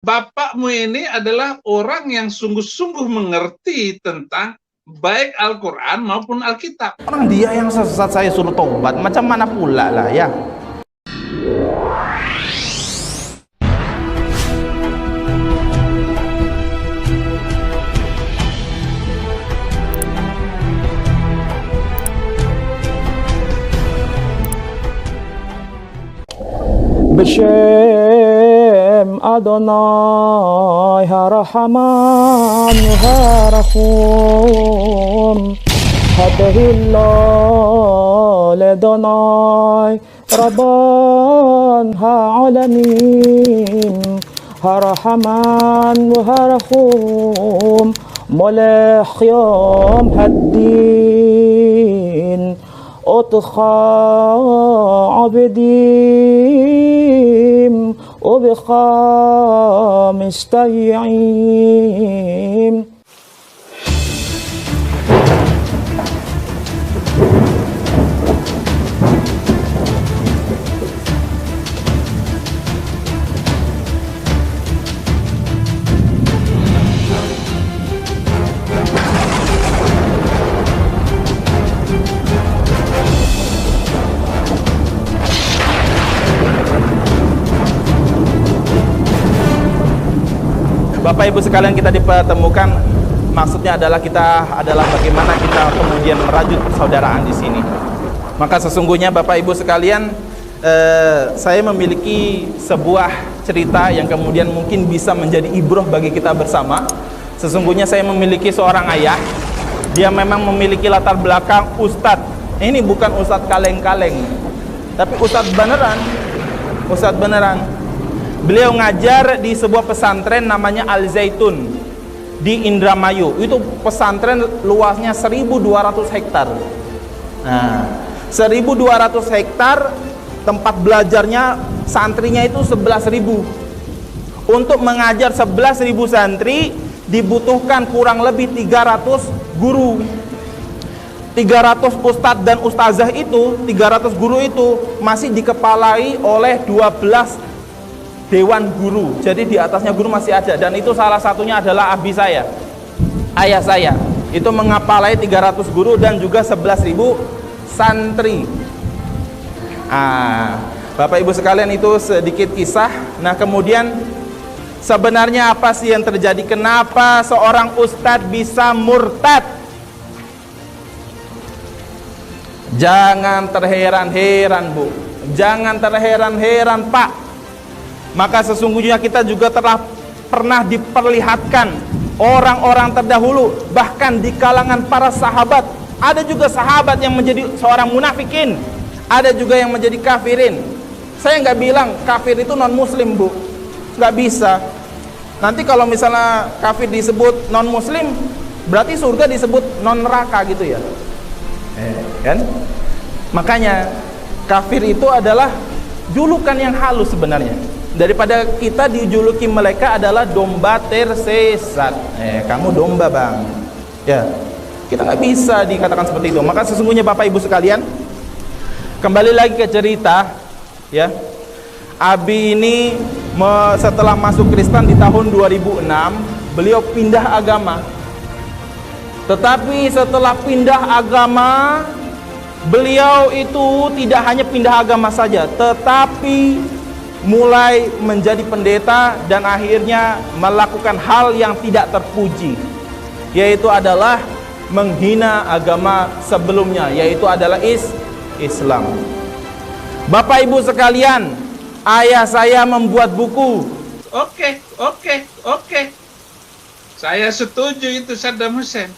bapakmu ini adalah orang yang sungguh-sungguh mengerti tentang baik Al-Quran maupun Alkitab. Orang dia yang sesat saya suruh tobat, macam mana pula lah ya. B'Shem Adonai HaRahaman HaRahum Hadahillah Ledonai Rabban Ha'alamin HaRahaman HaRahum Molech Yom Haddin Otcha Abedim Obecha Mistayim. Bapak Ibu sekalian, kita dipertemukan, maksudnya adalah bagaimana kita kemudian merajut persaudaraan di sini. Maka sesungguhnya Bapak Ibu sekalian, saya memiliki sebuah cerita yang kemudian mungkin bisa menjadi ibroh bagi kita bersama. Sesungguhnya saya memiliki seorang ayah, dia memang memiliki latar belakang ustadz. Ini bukan ustadz kaleng-kaleng, tapi ustadz beneran. Beliau ngajar di sebuah pesantren namanya Al Zaitun di Indramayu. Itu pesantren luasnya 1.200 hektar. Nah, 1.200 hektar, tempat belajarnya santrinya itu 11.000. Untuk mengajar 11.000 santri dibutuhkan kurang lebih 300 guru. 300 ustadz dan ustazah itu, 300 guru itu masih dikepalai oleh 12 dewan guru. Jadi di atasnya guru masih ada, dan itu salah satunya adalah abi saya, ayah saya. Itu mengapalai 300 guru dan juga 11.000 santri. Bapak Ibu sekalian, itu sedikit kisah. Nah, kemudian sebenarnya apa sih yang terjadi? Kenapa seorang ustadz bisa murtad? Jangan terheran-heran, Bu. Jangan terheran-heran, Pak. Maka sesungguhnya kita juga telah pernah diperlihatkan orang-orang terdahulu, bahkan di kalangan para sahabat. Ada juga sahabat yang menjadi seorang munafikin, ada juga yang menjadi kafirin. Saya nggak bilang kafir itu non muslim, Bu, nggak bisa. Nanti kalau misalnya kafir disebut non muslim, berarti surga disebut non neraka gitu ya, kan? Makanya kafir itu adalah julukan yang halus sebenarnya. Daripada kita dijuluki mereka adalah domba tersesat. Kamu domba, Bang. Ya, kita nggak bisa dikatakan seperti itu. Maka sesungguhnya Bapak Ibu sekalian, kembali lagi ke cerita, ya. Abi ini setelah masuk Kristen di tahun 2006, beliau pindah agama. Tetapi setelah pindah agama, beliau itu tidak hanya pindah agama saja, tetapi mulai menjadi pendeta dan akhirnya melakukan hal yang tidak terpuji, yaitu adalah menghina agama sebelumnya, yaitu adalah Islam. Bapak Ibu sekalian, ayah saya membuat buku. Oke. Saya setuju itu Saddam Hussein.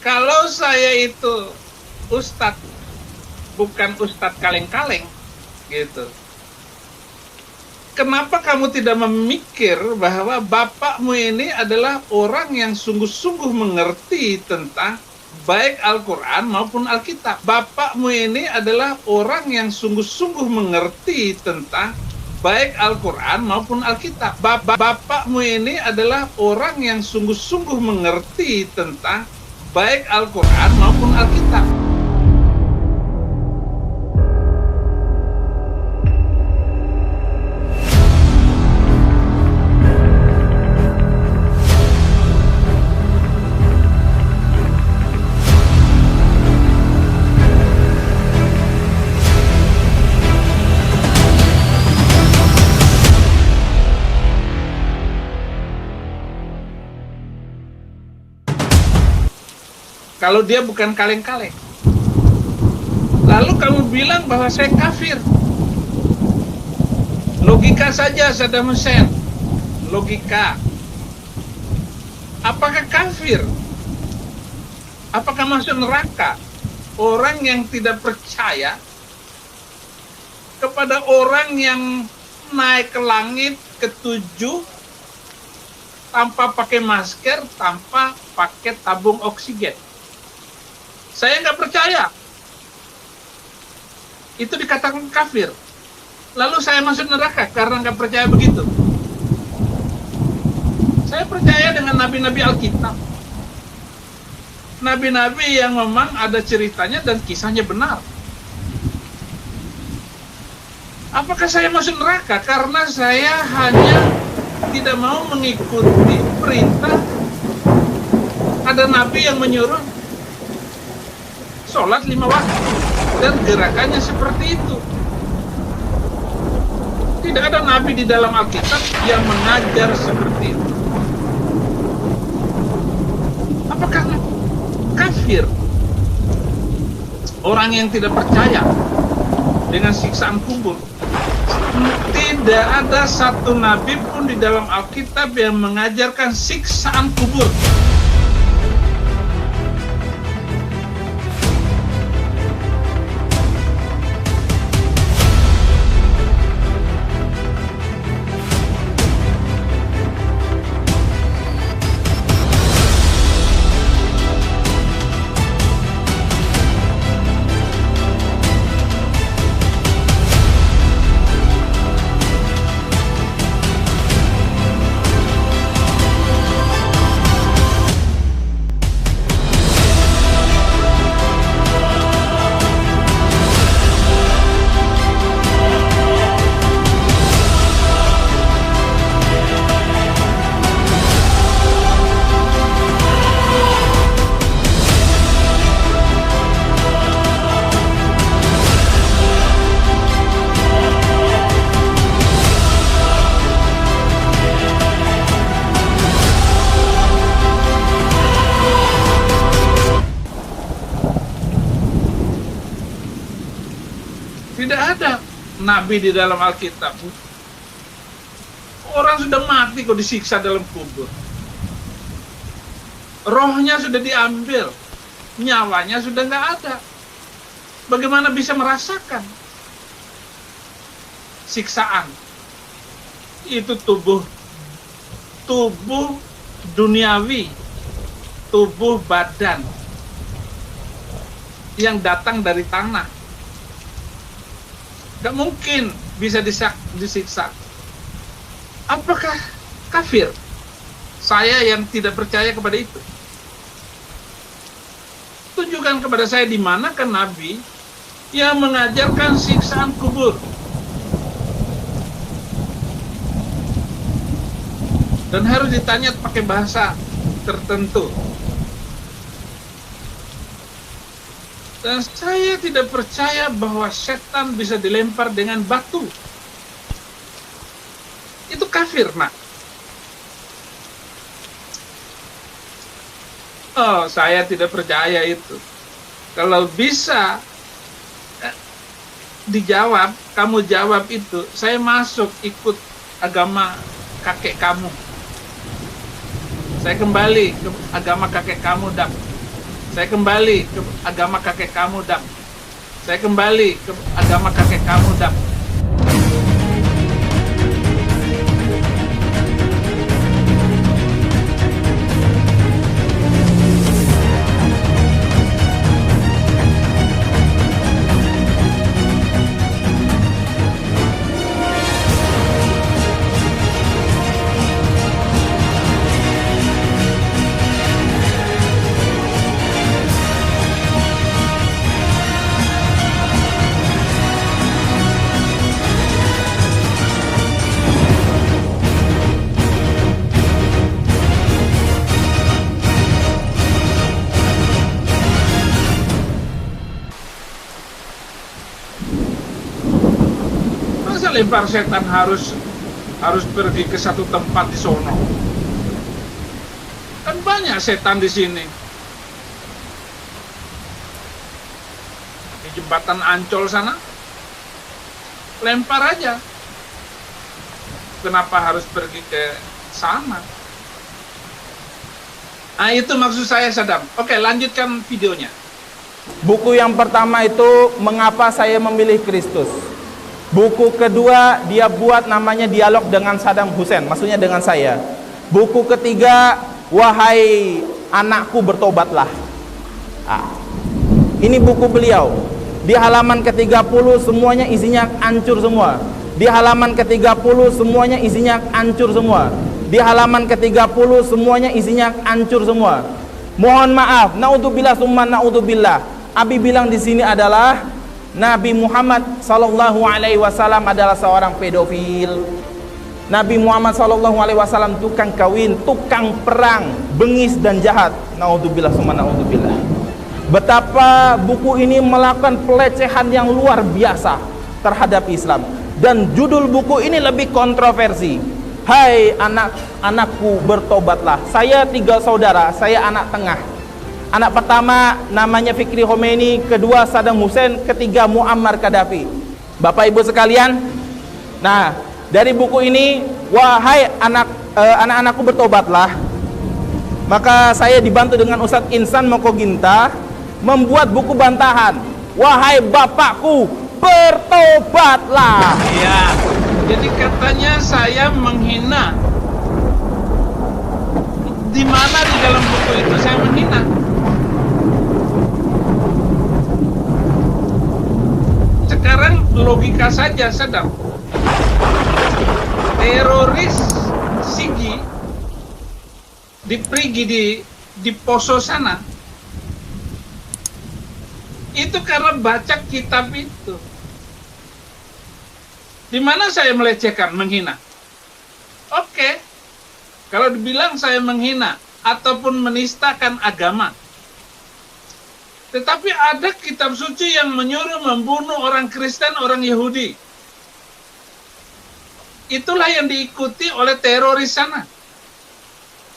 Kalau saya itu ustadz, bukan ustadz kaleng-kaleng gitu, kenapa kamu tidak memikir bahwa bapakmu ini adalah orang yang sungguh-sungguh mengerti tentang baik Al-Quran maupun Alkitab? Bapakmu ini adalah orang yang sungguh-sungguh mengerti tentang baik Al-Quran maupun Alkitab. Bapakmu ini adalah orang yang sungguh-sungguh mengerti tentang baik Al-Quran maupun Alkitab. kalau dia bukan kaleng-kaleng. Lalu kamu bilang bahwa saya kafir. Logika saja, Saddam Hussein. Logika. Apakah kafir? Apakah masuk neraka orang yang tidak percaya kepada orang yang naik ke langit ketujuh tanpa pakai masker, tanpa pakai tabung oksigen? Saya nggak percaya. Itu dikatakan kafir. Lalu saya masuk neraka karena nggak percaya begitu. Saya percaya dengan nabi-nabi Alkitab. Nabi-nabi yang memang ada ceritanya dan kisahnya benar. Apakah saya masuk neraka karena saya hanya tidak mau mengikuti perintah? Ada nabi yang menyuruh sholat 5 waktu dan gerakannya seperti itu. Tidak ada nabi di dalam Alkitab yang mengajar seperti itu. Apakah kafir orang yang tidak percaya dengan siksaan kubur? Tidak ada satu nabi pun di dalam Alkitab yang mengajarkan siksaan kubur. Tidak ada nabi di dalam Alkitab. Orang sudah mati kok disiksa dalam kubur. Rohnya sudah diambil, nyawanya sudah nggak ada. Bagaimana bisa merasakan siksaan? Itu tubuh duniawi, tubuh badan yang datang dari tanah. Gak mungkin bisa disiksa. Apakah kafir saya yang tidak percaya kepada itu? Tunjukkan kepada saya di manakah nabi yang mengajarkan siksaan kubur. Dan harus ditanya pakai bahasa tertentu. Dan saya tidak percaya bahwa setan bisa dilempar dengan batu. Itu kafir, nak. Oh, saya tidak percaya itu. Kalau bisa dijawab, kamu jawab itu, saya masuk ikut agama kakek kamu. Saya kembali ke agama kakek kamu, Dak. Saya kembali ke agama kakek kamu, Dak. Saya kembali ke agama kakek kamu, Dak. Lempar setan harus pergi ke satu tempat di sono. Kan banyak setan di sini. jembatan Ancol sana, lempar aja. Kenapa harus pergi ke sana? Nah, itu maksud saya, Sadam. Oke, lanjutkan videonya. Buku yang pertama itu mengapa saya memilih Kristus. Buku kedua dia buat namanya dialog dengan Saddam Hussein, maksudnya dengan saya. Buku ketiga, wahai anakku bertobatlah. Ini buku beliau. Di halaman ke-30 semuanya isinya hancur semua. Di halaman ke-30 semuanya isinya hancur semua. Di halaman ke-30 semuanya isinya hancur semua. Mohon maaf, naudzubillah summa naudzubillah. Abi bilang di sini adalah Nabi Muhammad sallallahu alaihi wasallam adalah seorang pedofil. Nabi Muhammad sallallahu alaihi wasallam tukang kawin, tukang perang, bengis dan jahat. Naudzubillah summa naudzubillah. Betapa buku ini melakukan pelecehan yang luar biasa terhadap Islam. Dan judul buku ini lebih kontroversi. Hai anakku bertobatlah. Saya 3 saudara, saya anak tengah. Anak pertama namanya Fikri Khomeini, kedua Saddam Hussein, ketiga Muammar Gaddafi. Bapak Ibu sekalian, nah dari buku ini, wahai anak-anakku bertobatlah. Maka saya dibantu dengan Ustadz Insan Mokoginta membuat buku bantahan. Wahai bapakku, bertobatlah. Iya. Jadi katanya saya menghina. Di mana di dalam buku itu saya menghina? Sekarang logika saja, Sadam. Teroris Sigi dipergi di Poso sana. Itu karena baca kitab itu. Di mana saya melecehkan, menghina? Oke. Kalau dibilang saya menghina ataupun menistakan agama. Tetapi ada kitab suci yang menyuruh membunuh orang Kristen, orang Yahudi. Itulah yang diikuti oleh teroris sana.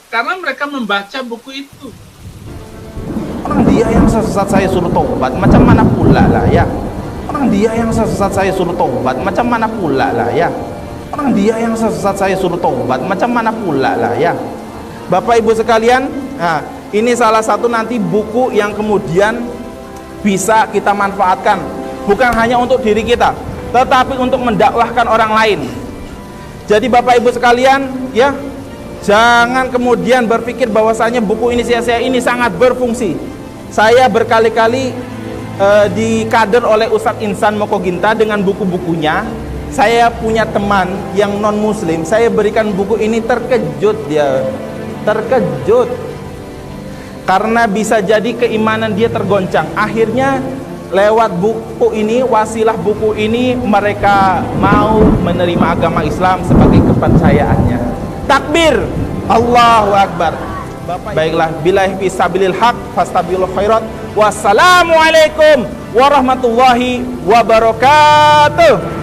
Karena mereka membaca buku itu. Orang dia yang sesat saya suruh tobat, macam mana pula lah ya. Orang dia yang sesat saya suruh tobat, macam mana pula lah ya. Orang dia yang sesat saya suruh tobat, macam mana pula lah ya. Bapak Ibu sekalian, nah, ini salah satu nanti buku yang kemudian bisa kita manfaatkan. Bukan hanya untuk diri kita, tetapi untuk mendakwahkan orang lain. Jadi Bapak Ibu sekalian, ya, jangan kemudian berpikir bahwasanya buku ini sia-sia, ini sangat berfungsi. Saya berkali-kali dikader oleh Ustadz Insan Mokoginta dengan buku-bukunya. Saya punya teman yang non-muslim, saya berikan buku ini, terkejut dia. Terkejut. Karena bisa jadi keimanan dia tergoncang. Akhirnya lewat buku ini, wasilah buku ini, mereka mau menerima agama Islam sebagai kepercayaannya. Takbir, Allahu Akbar. Baiklah, billahi fisabilil haq fastabilul khairat. Wassalamualaikum warahmatullahi wabarakatuh.